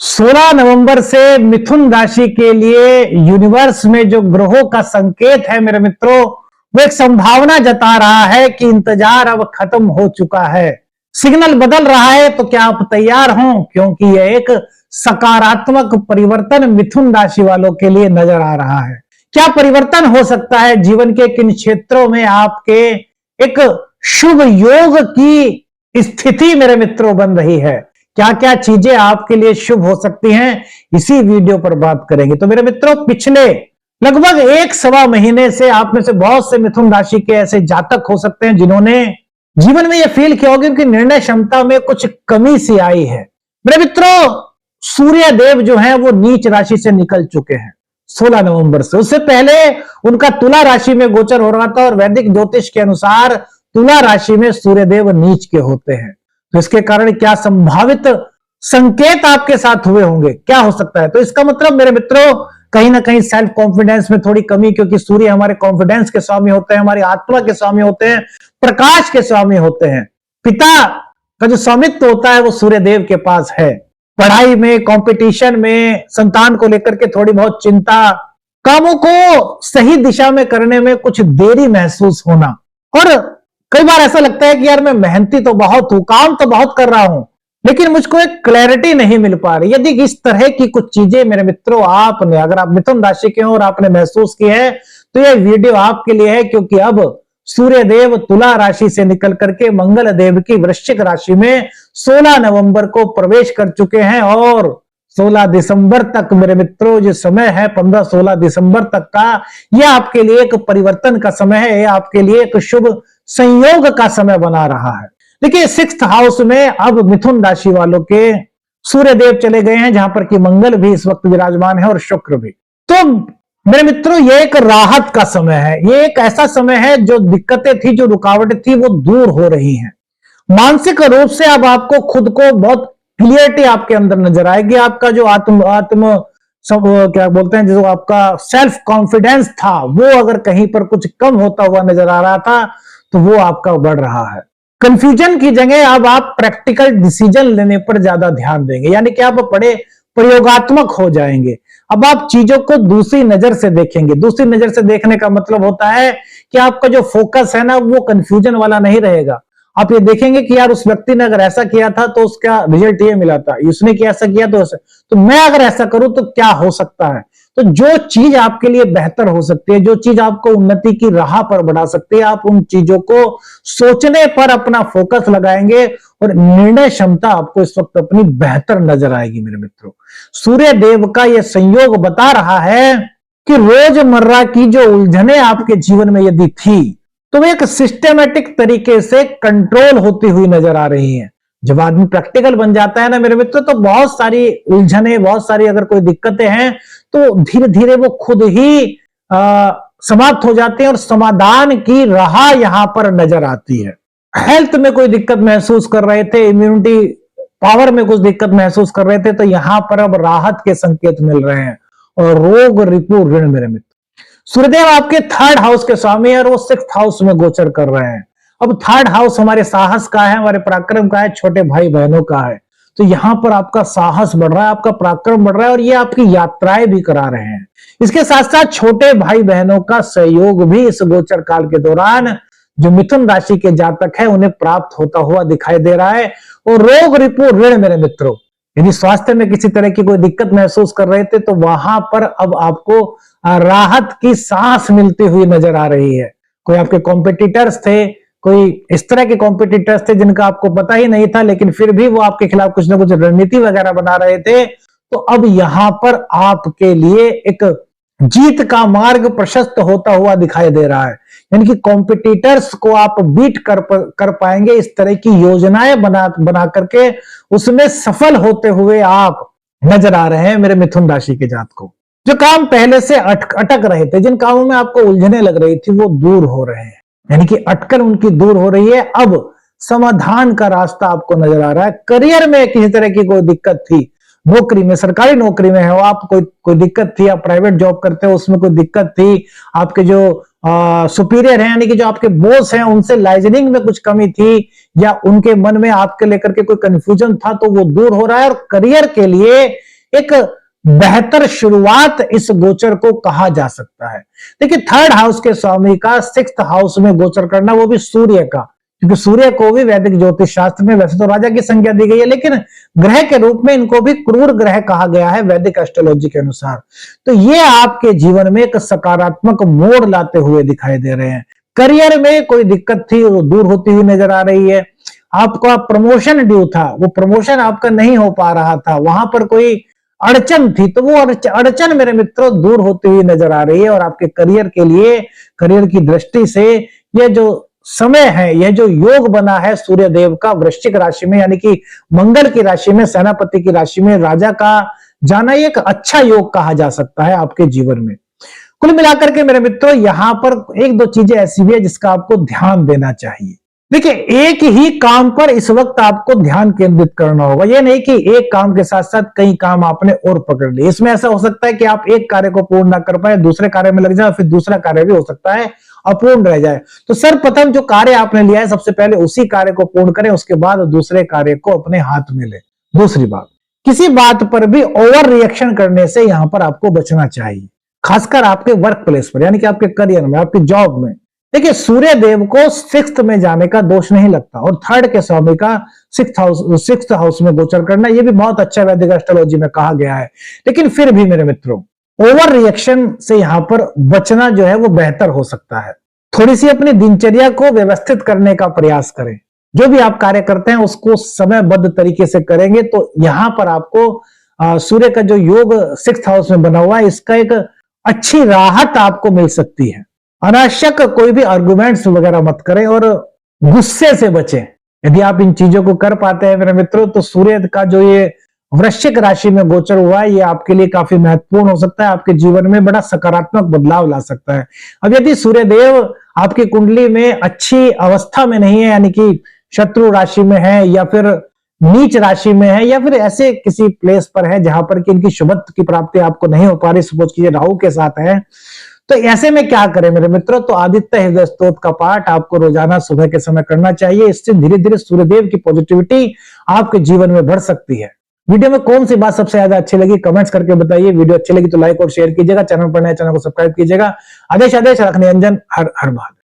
16 नवंबर से मिथुन राशि के लिए यूनिवर्स में जो ग्रहों का संकेत है मेरे मित्रों, वो एक संभावना जता रहा है कि इंतजार अब खत्म हो चुका है। सिग्नल बदल रहा है, तो क्या आप तैयार हों, क्योंकि यह एक सकारात्मक परिवर्तन मिथुन राशि वालों के लिए नजर आ रहा है। क्या परिवर्तन हो सकता है जीवन के किन क्षेत्रों में आपके एक शुभ योग की स्थिति मेरे मित्रों बन रही है, क्या क्या चीजें आपके लिए शुभ हो सकती हैं, इसी वीडियो पर बात करेंगे। तो मेरे मित्रों, पिछले लगभग एक सवा महीने से आप में से बहुत से मिथुन राशि के ऐसे जातक हो सकते हैं जिन्होंने जीवन में यह फील किया होगा कि निर्णय क्षमता में कुछ कमी सी आई है। मेरे मित्रों, सूर्य देव जो है वो नीच राशि से निकल चुके हैं 16 नवंबर से। उससे पहले उनका तुला राशि में गोचर हो रहा था और वैदिक ज्योतिष के अनुसार तुला राशि में सूर्य देव नीच के होते हैं। तो इसके कारण क्या संभावित संकेत आपके साथ हुए होंगे, क्या हो सकता है? तो इसका मतलब मेरे मित्रों, कहीं ना कहीं सेल्फ कॉन्फिडेंस में थोड़ी कमी, क्योंकि सूर्य हमारे कॉन्फिडेंस के स्वामी होते हैं, हमारी आत्मा के स्वामी होते हैं, प्रकाश के स्वामी होते हैं। पिता का जो स्वामित्व होता है वो सूर्य देव के पास है। पढ़ाई में, कंपटीशन में, संतान को लेकर के थोड़ी बहुत चिंता, कामों को सही दिशा में करने में कुछ देरी महसूस होना, और कई बार ऐसा लगता है कि यार मैं मेहनती तो बहुत हूं, काम तो बहुत कर रहा हूं, लेकिन मुझको एक क्लैरिटी नहीं मिल पा रही। यदि इस तरह की कुछ चीजें मेरे मित्रों आपने, अगर आप मिथुन राशि के हो और आपने महसूस की है, तो यह वीडियो आपके लिए है, क्योंकि अब सूर्य देव तुला राशि से निकल करके मंगल देव की वृश्चिक राशि में 16 नवंबर को प्रवेश कर चुके हैं। और 16 दिसंबर तक मेरे मित्रों जो समय है, 15-16 दिसंबर तक का, यह आपके लिए एक परिवर्तन का समय है, यह आपके लिए एक शुभ संयोग का समय बना रहा है। देखिए, 6th हाउस में अब मिथुन राशि वालों के सूर्य देव चले गए हैं, जहां पर कि मंगल भी इस वक्त विराजमान है और शुक्र भी। तो मेरे मित्रों, ये एक राहत का समय है, ये एक ऐसा समय है जो दिक्कतें थी, जो रुकावटें थी, वो दूर हो रही हैं। मानसिक रूप से अब आपको खुद को बहुत क्लियरिटी आपके अंदर नजर आएगी। आपका जो आत्म सब क्या बोलते हैं, जो आपका सेल्फ कॉन्फिडेंस था, वो अगर कहीं पर कुछ कम होता हुआ नजर आ रहा था, तो वो आपका बढ़ रहा है। कंफ्यूजन की जगह अब आप प्रैक्टिकल डिसीजन लेने पर ज्यादा ध्यान देंगे, यानी कि आप बड़े प्रयोगात्मक हो जाएंगे। अब आप चीजों को दूसरी नजर से देखेंगे। दूसरी नजर से देखने का मतलब होता है कि आपका जो फोकस है ना, वो कंफ्यूजन वाला नहीं रहेगा। आप ये देखेंगे कि यार उस व्यक्ति ने अगर ऐसा किया था तो उसका रिजल्ट ये मिला था, उसने कि ऐसा किया तो मैं अगर ऐसा करूं तो क्या हो सकता है। तो जो चीज आपके लिए बेहतर हो सकती है, जो चीज आपको उन्नति की राह पर बढ़ा सकती है, आप उन चीजों को सोचने पर अपना फोकस लगाएंगे और निर्णय क्षमता आपको इस वक्त अपनी बेहतर नजर आएगी। मेरे मित्रों, सूर्य देव का यह संयोग बता रहा है कि रोजमर्रा की जो उलझने आपके जीवन में यदि थी, तो वो एक सिस्टमेटिक तरीके से कंट्रोल होती हुई नजर आ रही है। जब आदमी प्रैक्टिकल बन जाता है ना मेरे मित्र, तो बहुत सारी उलझने, बहुत सारी अगर कोई दिक्कतें हैं, तो धीरे धीरे वो खुद ही समाप्त हो जाते हैं और समाधान की राह यहां पर नजर आती है। हेल्थ में कोई दिक्कत महसूस कर रहे थे, इम्यूनिटी पावर में कुछ दिक्कत महसूस कर रहे थे, तो यहां पर अब राहत के संकेत मिल रहे हैं। और रोग रिपु ऋण मेरे मित्र, सूर्यदेव आपके 3rd हाउस के स्वामी है और वो 6th हाउस में गोचर कर रहे हैं। अब 3rd हाउस हमारे साहस का है, हमारे पराक्रम का है, छोटे भाई बहनों का है। तो यहां पर आपका साहस बढ़ रहा है, आपका पराक्रम बढ़ रहा है, और ये आपकी यात्राएं भी करा रहे हैं। इसके साथ साथ छोटे भाई बहनों का सहयोग भी इस गोचर काल के दौरान जो मिथुन राशि के जातक है उन्हें प्राप्त होता हुआ दिखाई दे रहा है। और रोग रिपु ऋण मेरे मित्रों, यदि स्वास्थ्य में किसी तरह की कोई दिक्कत महसूस कर रहे थे, तो वहां पर अब आपको राहत की सांस मिलती हुई नजर आ रही है। कोई आपके कॉम्पिटिटर्स थे, कोई इस तरह के कॉम्पिटिटर्स थे जिनका आपको पता ही नहीं था, लेकिन फिर भी वो आपके खिलाफ कुछ ना कुछ रणनीति वगैरह बना रहे थे, तो अब यहां पर आपके लिए एक जीत का मार्ग प्रशस्त होता हुआ दिखाई दे रहा है। यानी कि कॉम्पिटिटर्स को आप बीट कर पाएंगे। इस तरह की योजनाएं बना करके उसमें सफल होते हुए आप नजर आ रहे हैं मेरे मिथुन राशि के जातक को। जो काम पहले से अटक रहे थे, जिन कामों में आपको उलझने लग रही थी, वो दूर हो रहे हैं, यानी कि अटकन उनकी दूर हो रही है। अब समाधान का रास्ता आपको नजर आ रहा है। करियर में किसी तरह की कोई दिक्कत थी, नौकरी में, सरकारी नौकरी में हो आप, कोई दिक्कत थी, आप प्राइवेट जॉब करते हो उसमें कोई दिक्कत थी, आपके जो सुपीरियर हैं यानी कि जो आपके बॉस हैं उनसे लाइजनिंग में कुछ कमी थी, या उनके मन में आपके लेकर के कोई कंफ्यूजन था, तो वो दूर हो रहा है। और करियर के लिए एक बेहतर शुरुआत इस गोचर को कहा जा सकता है। देखिए, थर्ड हाउस के स्वामी का सिक्स्थ हाउस में गोचर करना, वो भी सूर्य का, क्योंकि सूर्य को भी वैदिक ज्योतिष शास्त्र में वैसे तो राजा की संज्ञा दी गई है, लेकिन ग्रह के रूप में इनको भी क्रूर ग्रह कहा गया है वैदिक एस्ट्रोलॉजी के अनुसार। तो ये आपके जीवन में एक सकारात्मक मोड़ लाते हुए दिखाई दे रहे हैं। करियर में कोई दिक्कत थी वो दूर होती हुई नजर आ रही है। आपका प्रमोशन ड्यू था, वो प्रमोशन आपका नहीं हो पा रहा था, वहां पर कोई अड़चन थी, तो वो अड़चन मेरे मित्रों दूर होती हुई नजर आ रही है। और आपके करियर के लिए, करियर की दृष्टि से यह जो समय है, यह जो योग बना है सूर्य देव का वृश्चिक राशि में, यानी कि मंगल की राशि में, सेनापति की राशि में राजा का जाना, एक अच्छा योग कहा जा सकता है आपके जीवन में। कुल मिलाकर के मेरे मित्रों, यहां पर एक दो चीजें ऐसी भी है जिसका आपको ध्यान देना चाहिए। देखिए, एक ही काम पर इस वक्त आपको ध्यान केंद्रित करना होगा। यह नहीं कि एक काम के साथ साथ कई काम आपने और पकड़ लिए। इसमें ऐसा हो सकता है कि आप एक कार्य को पूर्ण ना कर पाए, दूसरे कार्य में लग जाए, फिर दूसरा कार्य भी हो सकता है अपूर्ण रह जाए। तो सर्वप्रथम जो कार्य आपने लिया है, सबसे पहले उसी कार्य को पूर्ण करें, उसके बाद दूसरे कार्य को अपने हाथ में ले। दूसरी बात, किसी बात पर भी ओवर रिएक्शन करने से यहां पर आपको बचना चाहिए, खासकर आपके वर्क प्लेस पर, यानी कि आपके करियर में, आपकी जॉब में। देखिए, सूर्य देव को सिक्स्थ में जाने का दोष नहीं लगता, और थर्ड के स्वामी का सिक्स्थ हाउस में गोचर करना, यह भी बहुत अच्छा वैदिक एस्ट्रोलॉजी में कहा गया है। लेकिन फिर भी मेरे मित्रों, ओवर रिएक्शन से यहां पर बचना जो है वो बेहतर हो सकता है। थोड़ी सी अपनी दिनचर्या को व्यवस्थित करने का प्रयास करें। जो भी आप कार्य करते हैं उसको समयबद्ध तरीके से करेंगे, तो यहां पर आपको सूर्य का जो योग सिक्स्थ हाउस में बना हुआ है, इसका एक अच्छी राहत आपको मिल सकती है। अनावश्यक कोई भी आर्गुमेंट्स वगैरह मत करें और गुस्से से बचें। यदि आप इन चीजों को कर पाते हैं मेरे मित्रों, तो सूर्य का जो ये वृश्चिक राशि में गोचर हुआ है, ये आपके लिए काफी महत्वपूर्ण हो सकता है, आपके जीवन में बड़ा सकारात्मक बदलाव ला सकता है। अब यदि सूर्य देव आपकी कुंडली में अच्छी अवस्था में नहीं है, यानी कि शत्रु राशि में है, या फिर नीच राशि में है, या फिर ऐसे किसी प्लेस पर है जहां पर कि इनकी शुभत्व की प्राप्ति आपको नहीं हो पा रही, सपोज कीजिए राहु के साथ है, तो ऐसे में क्या करें मेरे मित्रों? तो आदित्य हृदय स्तोत्र का पाठ आपको रोजाना सुबह के समय करना चाहिए। इससे धीरे धीरे सूर्यदेव की पॉजिटिविटी आपके जीवन में बढ़ सकती है। वीडियो में कौन सी बात सबसे ज्यादा अच्छी लगी कमेंट्स करके बताइए। वीडियो अच्छी लगी तो लाइक और शेयर कीजिएगा, चैनल पर नए चैनल को सब्सक्राइब कीजिएगा। आदेश रखने अंजन, हर हर महादेव।